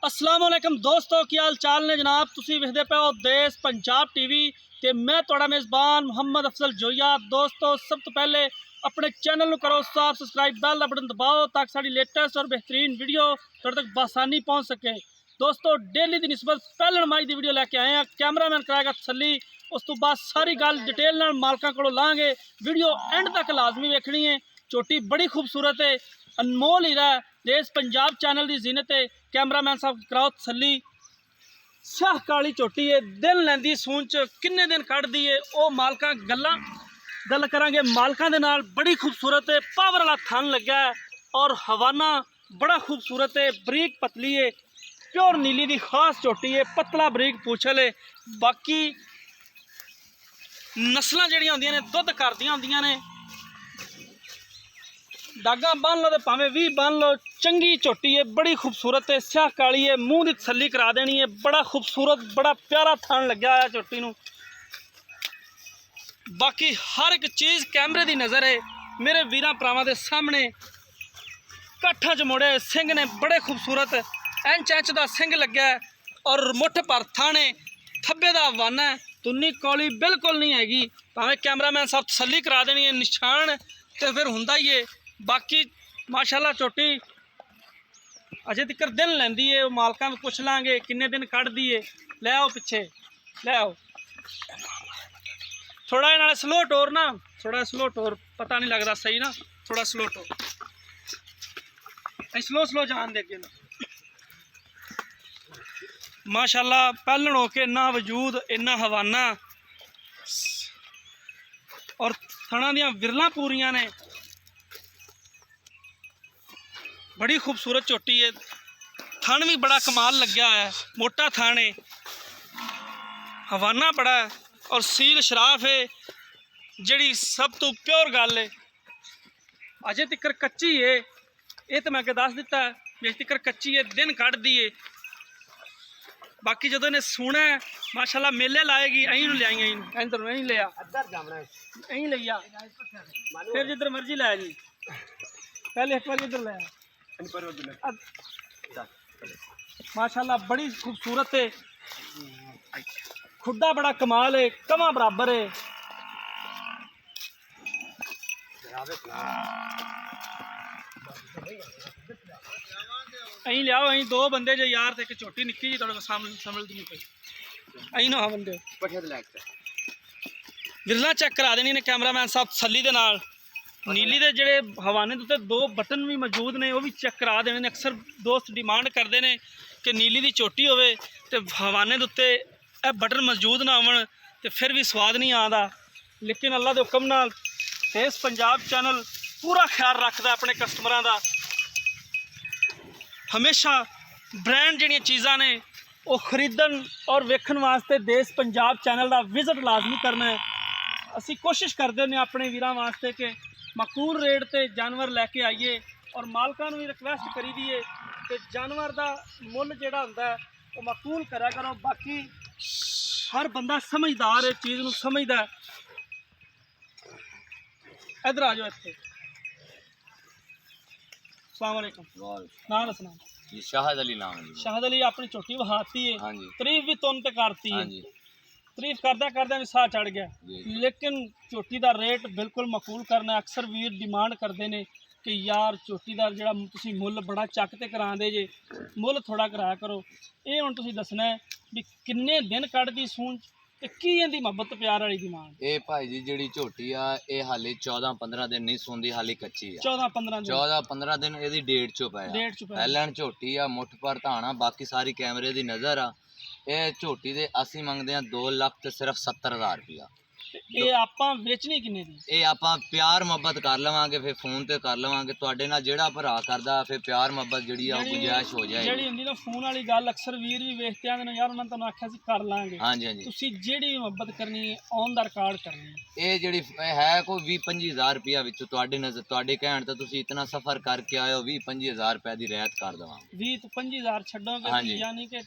अस्सलाम वालेकुम दोस्तों, की हाल चाल ने जनाब। तुसी वेखदे पे हो देश पंजाब टीवी ते मैं तुहाडा मेज़बान मुहम्मद अफजल जोया। दोस्तों, सब तो पहले अपने चैनल करो सब्सक्राइब, बेल का बटन दबाओ ताकि साड़ी लेटेस्ट और बेहतरीन वीडियो तुहाडे तक बसानी पहुँच सके। दोस्तों, डेली की निस्बत पहले नमाज की वीडियो लैके आए हैं। कैमरामैन कराएगा तसल्ली, उस तो बाद सारी गल डिटेल नाल मालकां कोलों लांगे। वीडियो एंड तक लाजमी वेखनी है। झोटी बड़ी खूबसूरत है, अनमोल हीरा है, देश पंजाब चैनल की जीनत है। कैमरामैन साहब कराओ तसल्ली। स्याह काली झोटी है, दिल लैंदी सून च किन्ने दिन कढ़दी है वो मालकां गल करांगे मालकां दे नाल। बड़ी खूबसूरत है, पावर वाला थन लगा है और हवाना बड़ा खूबसूरत है, बरीक पतली है, प्योर नीली दी खास झोटी है, पतला बरीक पूछल है। बाकी नस्लां जिहड़ियां होंदियां ने दुध करदियां होंदियां ने। डागा बन लो तो भावें 20 बन लो, चंगी झोटी है, बड़ी खूबसूरत है, स्याह काली है, मूँह की तसल्ली करा देनी है। बड़ा खूबसूरत बड़ा प्यारा थान लग्या है झोटी नूं। बाकी हर एक चीज़ कैमरे की नज़र है मेरे वीरां भरावां दे सामने। काठा च मुड़े सिंह ने बड़े खूबसूरत इंच का सिंह लग्या है और मुठ भर थाने थब्बे का वाना है। तुन्नी कौली बिल्कुल नहीं हैगी, भावें कैमरामैन साहब तसल्ली करा देनी है। निशान तो फिर हुंदा ही है। बाकी माशाल्लाह झोटी अजे तक दिन लैंदी है। मालकां को पुछ लांगे किन्ने दिन कढ़दी है। ले आओ पिछे ले आओ, थोड़ा नाले स्लो टोर ना, थोड़ा स्लो टोर, पता नहीं लगता सही ना, थोड़ा स्लो टोर, स्लो स्लो जान दे अगे ना। माशाल्लाह पहलन होके इन्ना वजूद, इन्ना हवाना और थणा दियां विरलां पूरियां ने। बड़ी खूबसूरत झोटी है, थन भी बड़ा कमाल लग्या है, मोटा थन है, हवाना बड़ा है और सील शराफ है। जड़ी सब तो प्योर गल है, अजे तक कच्ची है, ये तो मैं अगे दस दिता है भी अजे तक कच्ची है, दिन कढ़दी है। बाकी जो इन्हें सुना है माशाल्लाह मेले लाएगी, अं लियाई इधर अं लिया अं लिया, फिर जिधर मर्जी लाया जी, पहले एक बार इधर लाया। माशाल्लाह बड़ी खूबसूरत है, खुड्डा बड़ा कमाल है, कमा बराबर है। अं लियाओ, अं दो बंदे जो यार थे, छोटी निक्की जी थोड़े समझती नहीं पई, अं ना बंदे विरला चेक करा देनी ने कैमरामैन साहब तसल्ली दे नाल। नीली दे जेड़े हवाने दे उत्ते दो बटन भी मौजूद ने, वो भी चेक करा देने ने। अक्सर दोस्त डिमांड करते हैं कि नीली दी झोटी होवे ते हवाने दे उत्ते ए बटन मौजूद ना होवन ते फिर भी स्वाद नहीं आता। लेकिन अल्लाह दे हुक्म नाल देश पंजाब चैनल पूरा ख्याल रखता है अपने कस्टमरां दा। हमेशा ब्रांड जिहड़ियां चीज़ां ने वो खरीदन और वेखण वास्ते देश पंजाब चैनल का विजिट लाजमी करना है। असी कोशिश करते हैं अपने वीरां वास्ते कि मकूल रेट ते जानवर लैके आइए और मालकां नूं भी रिक्वेस्ट करी दी है कि जानवर का मुल जिहड़ा हुंदा है वो मकूल करा करो। बाकी हर बंदा समझदार है, चीज़ नूं समझदा है। इधर आ जाओ इत्थे। अस्सलाम वालेकुम, नाम दसना जी? शाहद अली नाम है जी। शाहद अली अपनी झोटी वहाती है, हाँ जी, तारीफ भी तुम ते करती है। हाँ जी, तारीफ करदा भी साह चढ़ गया। जी। लेकिन झोटी का रेट बिल्कुल मकूल करना। अक्सर वीर डिमांड करते हैं कि यार झोटी का जो तुसीं मुल बड़ा चक ते करांदे जे, मुल थोड़ा कराया करो। ये हुण तुसीं दसना है भी किन्ने दिन कढ़दी सून ते की इहदी मुहब्बत प्यार वाली डिमांड। ये भाई जी जी झोटी आ, ये हाले 14-15 दिन नहीं सूंदी, हाले कच्ची आ। 14-15 दिन 14-15 दिन यदी डेढ़ चो पाया। डेढ़ चो पाया। पहलन झोटी आ, मुठ पर धाना, बाकी सारी कैमरे की नज़र आ। ये झोटी दे असी मंगते हैं 2 लाख ते सिर्फ 70,000 रुपया। ये आपां बेचनी किन्ने दी? ये आपां प्यार मुहब्बत कर लवांगे, फिर फोन ते कर लवांगे। तुहाडे नाल जेड़ा भरा करदा फिर प्यार मुहब्बत जिहड़ी आ गुंजाइश हो जाएगी। जिहड़ी हुंदी ना फोन वाली गल, अक्सर वीर भी वेखते आंदे ने यार उन्होंने तुहानूं आख्या सी कर लांगे। हाँ जी, हाँ जी। तुसीं जिहड़ी भी मुहब्बत करनी है ऑन द रिकॉर्ड करनी है। ये जिहड़ी है कोई 20-25 रुपया विचों तुहाडे नज़र, तुहाडे कहण ते तुसीं इतना सफ़र करके आए हो, 20-25 रुपये की रियायत कर देवांगे। 20 तो 25,000 छड्डोगे हाँ जी। यानी कि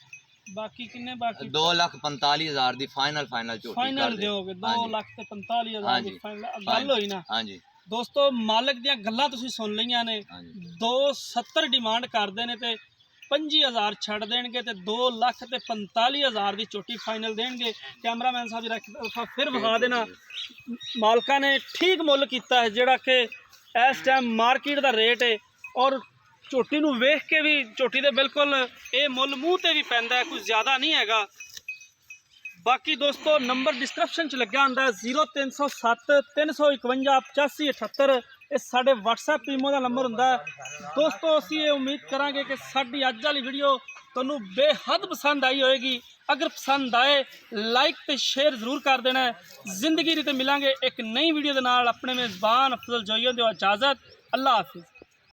बाकी किन्ने? बाकी 2,45,000 की फाइनल झोटी फाइनल दोगे। 2,45,000 की फाइनल गल होई ना। हाँ जी। दोस्तों, मालिक दियां गल्लां तुसीं सुन लईयां ने। हाँ जी। 270 डिमांड करदे ने ते 25,000 ਛੱਡ ਦੇਣਗੇ ਤੇ 2,45,000 ਦੀ ਝੋਟੀ ਫਾਈਨਲ ਦੇਣਗੇ। ਕੈਮਰਾਮੈਨ ਸਾਹਿਬ ਜਰਾ ਫਿਰ ਵਿਖਾ ਦੇਣਾ। ਮਾਲਕਾਂ ਨੇ ਠੀਕ ਮੁੱਲ ਕੀਤਾ ਹੈ ਜਿਹੜਾ ਕਿ ਇਸ ਟਾਈਮ ਮਾਰਕੀਟ ਦਾ ਰੇਟ ਹੈ, ਔਰ ਝੋਟੀ ਨੂੰ ਵੇਖ ਕੇ ਵੀ ਝੋਟੀ ਦੇ ਬਿਲਕੁਲ ਇਹ ਮੁੱਲ ਮੂੰਹ ਤੇ ਵੀ ਪੈਂਦਾ ਹੈ, ਕੁਝ ਜ਼ਿਆਦਾ ਨਹੀਂ ਹੈਗਾ। ਬਾਕੀ ਦੋਸਤੋ ਨੰਬਰ ਡਿਸਕ੍ਰਿਪਸ਼ਨ 'ਚ ਲੱਗਿਆ ਹੁੰਦਾ 0307 351 8578, ਇਹ ਸਾਡੇ WhatsApp ਈਮੋ ਦਾ ਨੰਬਰ ਹੁੰਦਾ ਹੈ। ਦੋਸਤੋ ਅਸੀਂ ਇਹ ਉਮੀਦ ਕਰਾਂਗੇ ਕਿ ਸਾਡੀ ਅੱਜ ਵਾਲੀ ਵੀਡੀਓ ਤੁਹਾਨੂੰ ਬੇਹੱਦ ਪਸੰਦ ਆਈ ਹੋਏਗੀ। ਅਗਰ ਪਸੰਦ ਆਏ ਲਾਈਕ ਤੇ ਸ਼ੇਅਰ ਜ਼ਰੂਰ ਕਰ ਦੇਣਾ। ਜ਼ਿੰਦਗੀ ਦੀ ਤੇ ਮਿਲਾਂਗੇ ਇੱਕ ਨਈ ਵੀਡੀਓ ਦੇ ਨਾਲ। ਆਪਣੇ ਮੇਜ਼ਬਾਨ ਅਫਜ਼ਲ ਜੋਈਆ ਦਿਓ ਇਜਾਜ਼ਤ। ਅੱਲਾ ਹਾਫਿਜ਼।